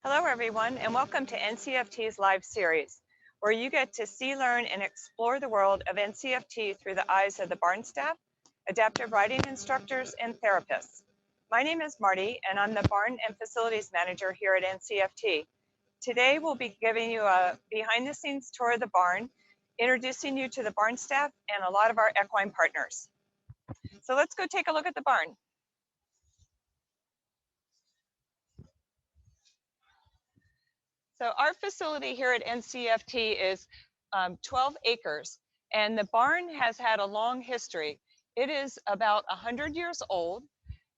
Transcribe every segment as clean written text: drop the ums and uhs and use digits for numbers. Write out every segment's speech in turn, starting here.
Hello, everyone, and welcome to NCEFT's Live Series, where you get to see, learn, and explore the world of NCEFT through the eyes of the barn staff, adaptive riding instructors, and therapists. My name is Marty, and I'm the Barn and Facilities Manager here at NCEFT. Today, we'll be giving you a behind-the-scenes tour of the barn, introducing you to the barn staff and a lot of our equine partners. So let's go take a look at the barn. So our facility here at NCEFT is 12 acres, and the barn has had a long history. It is about 100 years old,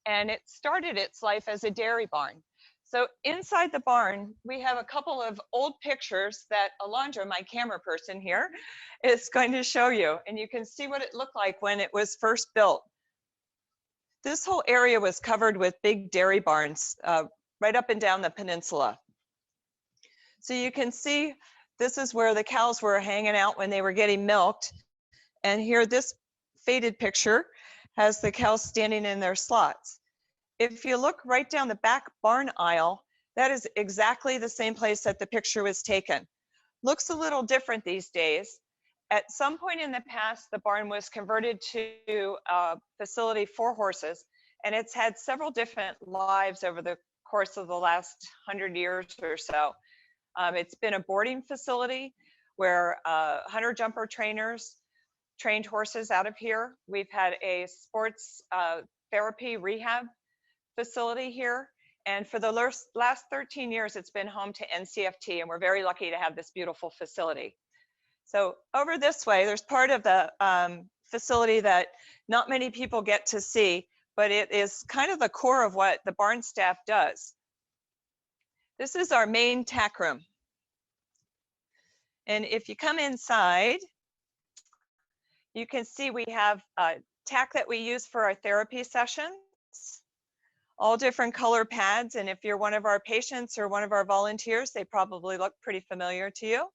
and it started its life as a dairy barn. So inside the barn, we have a couple of old pictures that Alondra, my camera person here, is going to show you, and you can see what it looked like when it was first built. This whole area was covered with big dairy barns right up and down the peninsula. So you can see this is where the cows were hanging out when they were getting milked. And here, this faded picture has the cows standing in their slots. If you look right down the back barn aisle, that is exactly the same place that the picture was taken. Looks a little different these days. At some point in the past, the barn was converted to a facility for horses, and it's had several different lives over the course of the last 100 years or so. It's been a boarding facility where hunter jumper trainers trained horses out of here. We've had a sports therapy rehab facility here. And for the last 13 years, it's been home to NCEFT, and we're very lucky to have this beautiful facility. So over this way, there's part of the facility that not many people get to see, but it is kind of the core of what the barn staff does. This is our main tack room. And if you come inside, you can see we have tack that we use for our therapy sessions, all different color pads. And if you're one of our patients or one of our volunteers, they probably look pretty familiar to you.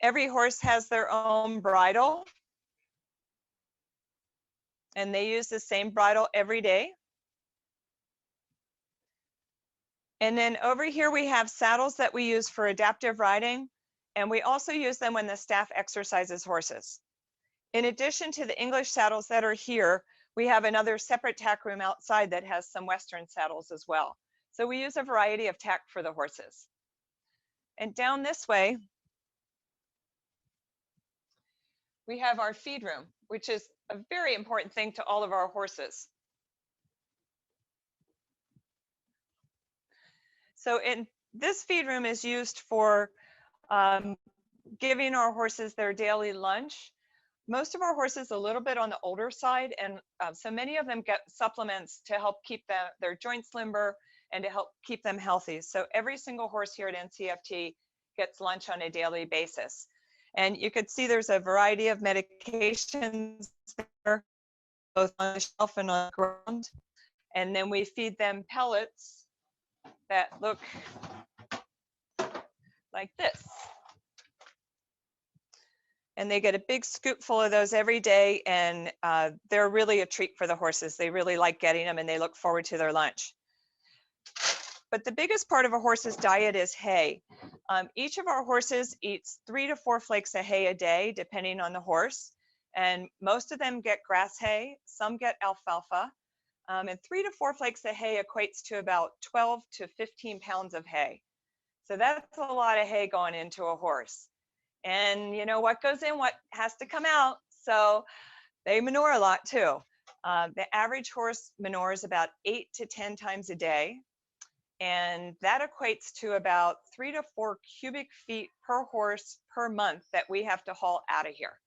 Every horse has their own bridle, and they use the same bridle every day. And then over here, we have saddles that we use for adaptive riding, and we also use them when the staff exercises horses. In addition to the English saddles that are here, we have another separate tack room outside that has some Western saddles as well. So we use a variety of tack for the horses. And down this way, we have our feed room, which is a very important thing to all of our horses. So this feed room is used for giving our horses their daily lunch. Most of our horses a little bit on the older side, and so many of them get supplements to help keep their joints limber and to help keep them healthy. So every single horse here at NCEFT gets lunch on a daily basis. And you could see there's a variety of medications there, both on the shelf and on the ground. And then we feed them pellets that look like this. And they get a big scoop full of those every day, and they're really a treat for the horses. They really like getting them, and they look forward to their lunch. But the biggest part of a horse's diet is hay. Each of our horses eats 3 to 4 flakes of hay a day, depending on the horse. And most of them get grass hay, some get alfalfa. And 3 to 4 flakes of hay equates to about 12 to 15 pounds of hay. So that's a lot of hay going into a horse. And you know, what goes in, what has to come out. So they manure a lot too. The average horse manures about 8 to 10 times a day. And that equates to about 3 to 4 cubic feet per horse per month that we have to haul out of here.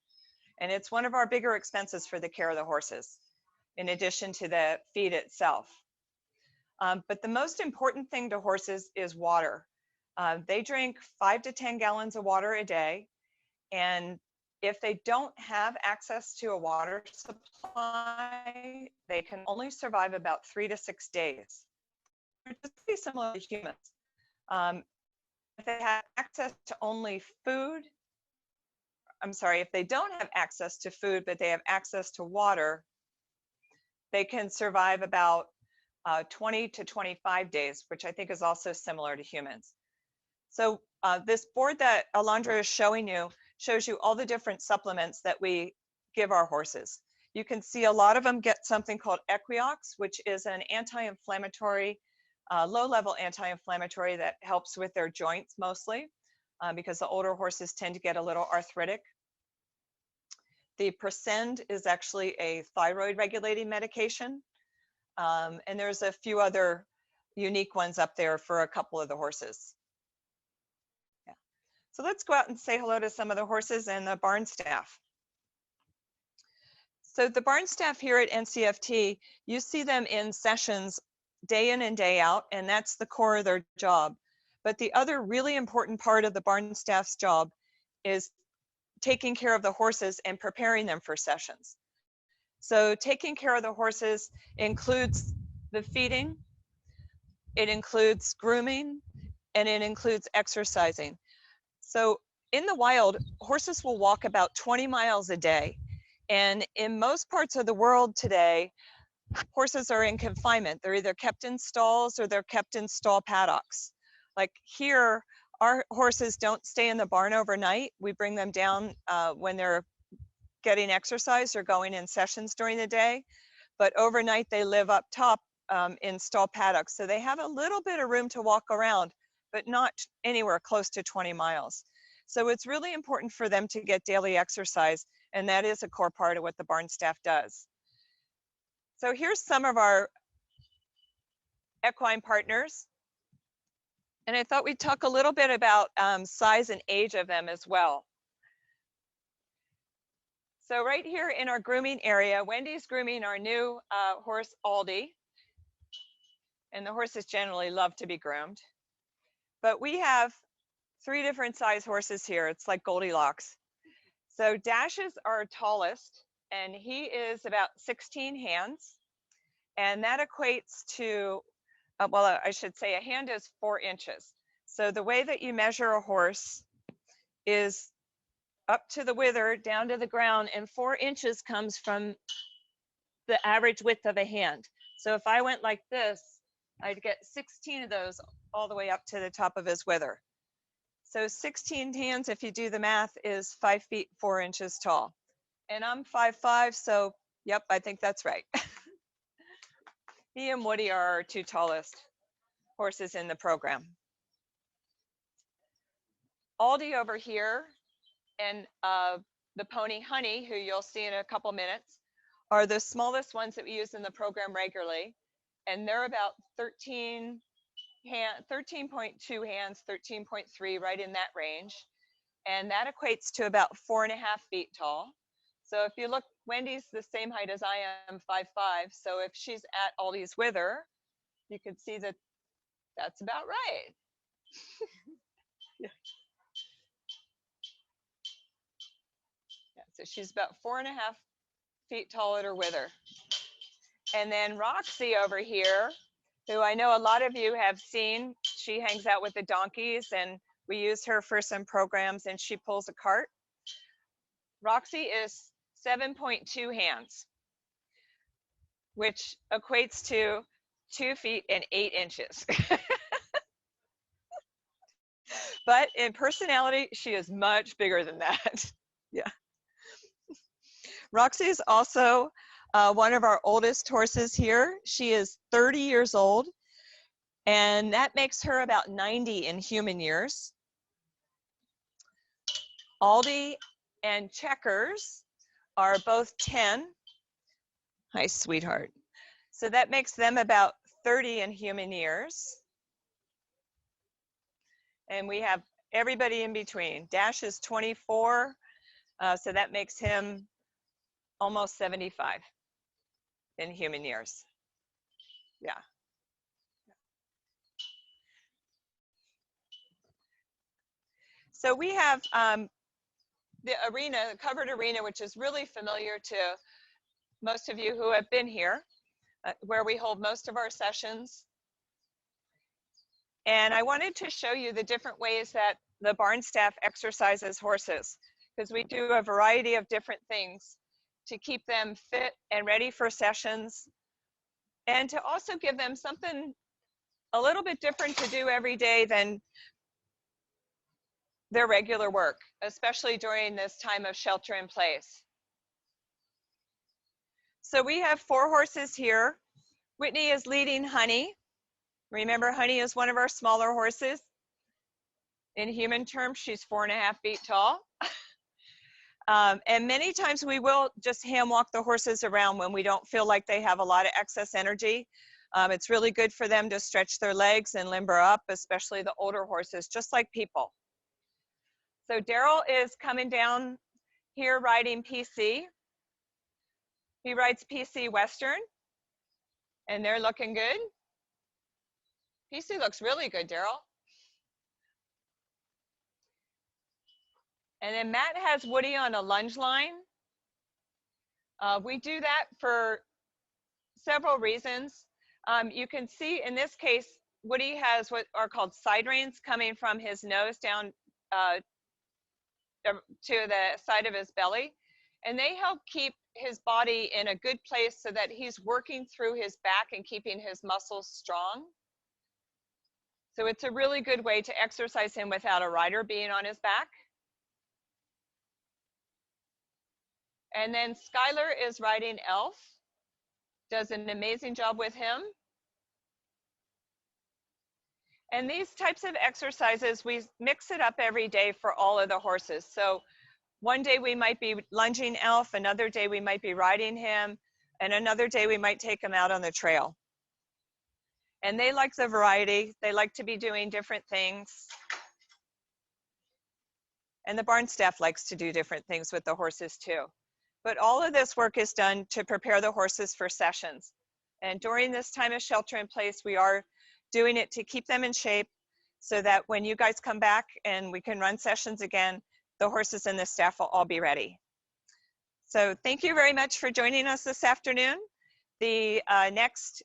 And it's one of our bigger expenses for the care of the horses, in addition to the feed itself. But the most important thing to horses is water. They drink 5 to 10 gallons of water a day. And if they don't have access to a water supply, they can only survive about 3 to 6 days. It's pretty similar to humans. If they have access to only food, if they don't have access to food, but they have access to water, they can survive about 20 to 25 days, which I think is also similar to humans. So this board that Alondra is showing you shows you all the different supplements that we give our horses. You can see a lot of them get something called Equiox, which is an anti-inflammatory, low-level anti-inflammatory that helps with their joints mostly, because the older horses tend to get a little arthritic. The Presend is actually a thyroid regulating medication. And there's a few other unique ones up there for a couple of the horses. Yeah. So let's go out and say hello to some of the horses and the barn staff. So the barn staff here at NCFT, you see them in sessions day in and day out, and that's the core of their job. But the other really important part of the barn staff's job is taking care of the horses and preparing them for sessions. So taking care of the horses includes the feeding, it includes grooming, and it includes exercising. So in the wild, horses will walk about 20 miles a day. And in most parts of the world today, horses are in confinement. They're either kept in stalls or they're kept in stall paddocks. Like here, our horses don't stay in the barn overnight. We bring them down when they're getting exercise or going in sessions during the day. But overnight, they live up top in stall paddocks. So they have a little bit of room to walk around, but not anywhere close to 20 miles. So it's really important for them to get daily exercise, and that is a core part of what the barn staff does. So here's some of our equine partners. And I thought we'd talk a little bit about size and age of them as well. So right here in our grooming area, Wendy's grooming our new horse, Aldi. And the horses generally love to be groomed. But we have 3 different size horses here. It's like Goldilocks. So Dash is our tallest, and he is about 16 hands. And that equates to, well, I should say a hand is 4 inches. So the way that you measure a horse is up to the wither, down to the ground, and 4 inches comes from the average width of a hand. So if I went like this, I'd get 16 of those all the way up to the top of his wither. So 16 hands, if you do the math, is 5 feet 4 inches tall. And I'm 5'5", so yep, I think that's right. He and Woody are our 2 tallest horses in the program. Aldi over here and the pony Honey, who you'll see in a couple minutes, are the smallest ones that we use in the program regularly. And they're about 13.2 hands, 13.3, right in that range. And that equates to about 4.5 feet tall. So if you look, Wendy's the same height as I am, 5'5". So if she's at Aldi's wither, you can see that that's about right. Yeah. Yeah, so she's about 4.5 feet tall at her wither. And then Roxy over here, who I know a lot of you have seen, she hangs out with the donkeys, and we use her for some programs, and she pulls a cart. Roxy is 7.2 hands, which equates to 2 feet and 8 inches. But in personality, she is much bigger than that. Yeah. Roxy is also one of our oldest horses here. She is 30 years old, and that makes her about 90 in human years. Aldi and Checkers are both 10. Hi, sweetheart. So that makes them about 30 in human years. And we have everybody in between. Dash is 24, so that makes him almost 75 in human years. Yeah. So we have the arena, the covered arena, which is really familiar to most of you who have been here, where we hold most of our sessions. And I wanted to show you the different ways that the barn staff exercises horses, because we do a variety of different things to keep them fit and ready for sessions, and to also give them something a little bit different to do every day than their regular work, especially during this time of shelter in place. So we have 4 horses here. Whitney is leading Honey. Remember, Honey is one of our smaller horses. In human terms, she's 4.5 feet tall. And many times we will just hand walk the horses around when we don't feel like they have a lot of excess energy. It's really good for them to stretch their legs and limber up, especially the older horses, just like people. So Daryl is coming down here riding PC. He rides PC Western, and they're looking good. PC looks really good, Daryl. And then Matt has Woody on a lunge line. We do that for several reasons. You can see in this case, Woody has what are called side reins coming from his nose down to the side of his belly. And they help keep his body in a good place so that he's working through his back and keeping his muscles strong. So it's a really good way to exercise him without a rider being on his back. And then Skylar is riding Elf. Does an amazing job with him. And these types of exercises, we mix it up every day for all of the horses. So one day we might be lunging Elf, another day we might be riding him, and another day we might take him out on the trail. And they like the variety. They like to be doing different things. And the barn staff likes to do different things with the horses too. But all of this work is done to prepare the horses for sessions. And during this time of shelter in place, we are doing it to keep them in shape so that when you guys come back and we can run sessions again, the horses and the staff will all be ready. So thank you very much for joining us this afternoon. The next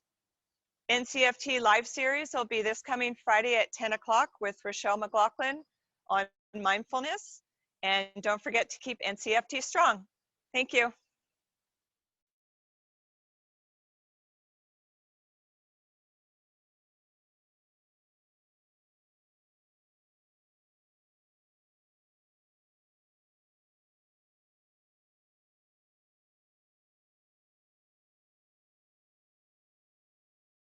NCEFT Live Series will be this coming Friday at 10 o'clock with Rochelle McLaughlin on mindfulness. And don't forget to keep NCEFT strong. Thank you.